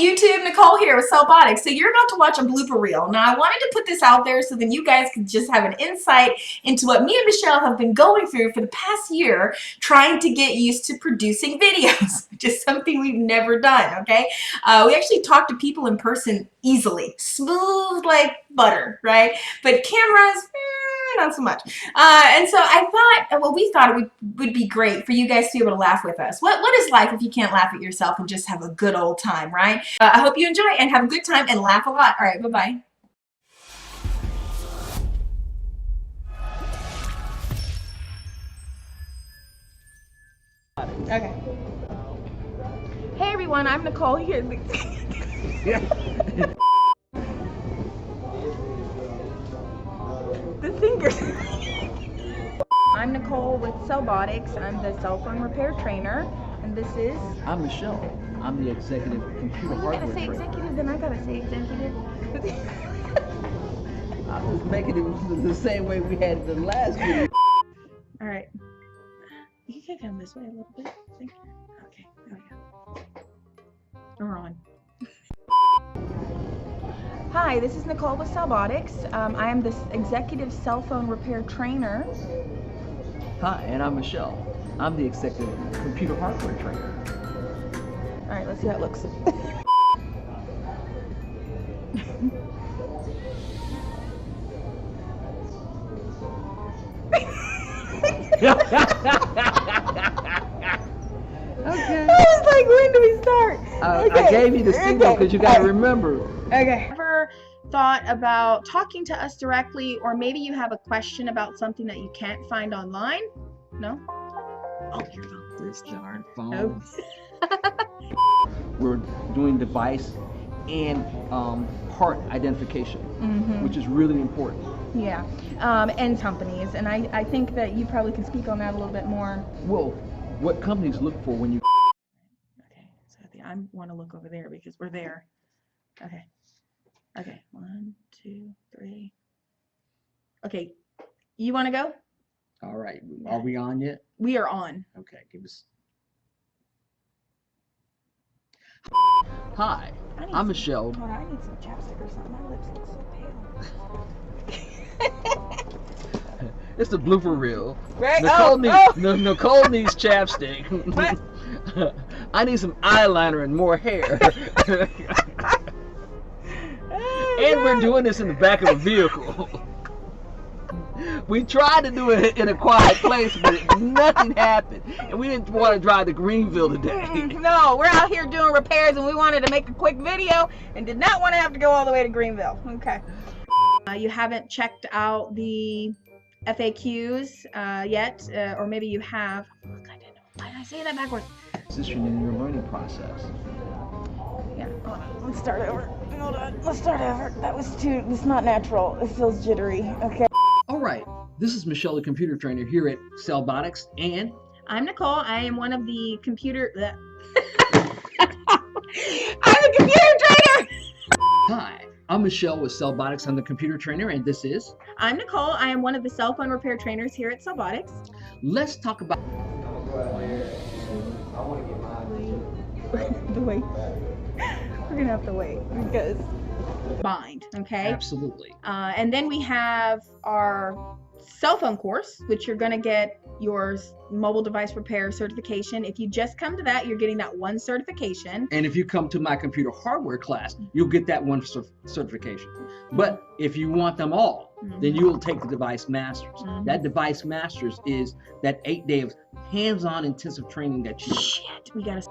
YouTube, Nicole here with Cellbotics. So you're about to watch a blooper reel. Now I wanted to put this out there so then you guys could just have an insight into what me and Michelle have been going through for the past year trying to get used to producing videos, which is something we've never done, okay? We actually talk to people in person easily, smooth like butter, right? But cameras, not so much. And so I thought, well, we thought it would be great for you guys to be able to laugh with us. What is life if you can't laugh at yourself and just have a good old time, right? I hope you enjoy and have a good time and laugh a lot. All right, bye-bye. Okay. Hey everyone, I'm Nicole here. The fingers. I'm Nicole with Cellbotics. I'm the cell phone repair trainer, and this is. I'm Michelle. I'm the executive computer hardware trainer. You gotta say executive, then I gotta say executive. I'm just making it the same way we had the last video. All right. You can come this way a little bit. I think. Okay. There we go. We're on. Hi, this is Nicole with Cellbotics. I am the executive cell phone repair trainer. Hi, and I'm Michelle. I'm the executive computer hardware trainer. All right, let's see how it looks. Okay. I was like, when do we start? I gave you the signal because you got to remember. Okay. Ever thought about talking to us directly, or maybe you have a question about something that you can't find online? No? Oh, your phone. This darn phone. We're doing device and part identification, which is really important. Yeah, and companies, and I think that you probably can speak on that a little bit more. Well, what companies look for when you... Okay, so I want to look over there because we're there. Okay. Okay, 1, 2, 3. Okay, you want to go? All right, are we on yet? We are on. Okay, give us... Hi, I'm Michelle. Hold on, I need some chapstick or something. My lips look so pale. It's the blooper reel. Right? Nicole needs chapstick. I need some eyeliner and more hair. And we're doing this in the back of a vehicle. We tried to do it in a quiet place, but nothing happened. And we didn't want to drive to Greenville today. No, we're out here doing repairs and we wanted to make a quick video and did not want to have to go all the way to Greenville. Okay. You haven't checked out the FAQs yet, or maybe you have. Look, why did I say that backwards? Assist you in your learning process. Yeah, hold on. Let's start over. Hold on. Let's start over. It's not natural. It feels jittery. Okay. All right. This is Michelle, the computer trainer here at Cellbotics, and I'm Nicole. I am one of the computer. I'm a computer trainer. Hi, I'm Michelle with Cellbotics. I'm the computer trainer, and this is. I'm Nicole. I am one of the cell phone repair trainers here at Cellbotics. Let's talk about. The wait. We're gonna have to wait because bind. Okay. Absolutely. And then we have our cell phone course, which you're gonna get your mobile device repair certification. If you just come to that, you're getting that one certification. And if you come to my computer hardware class, you'll get that one certification. But if you want them all, then you'll take the device masters. That device masters is that 8 day of hands-on intensive training that you. Shit, we gotta.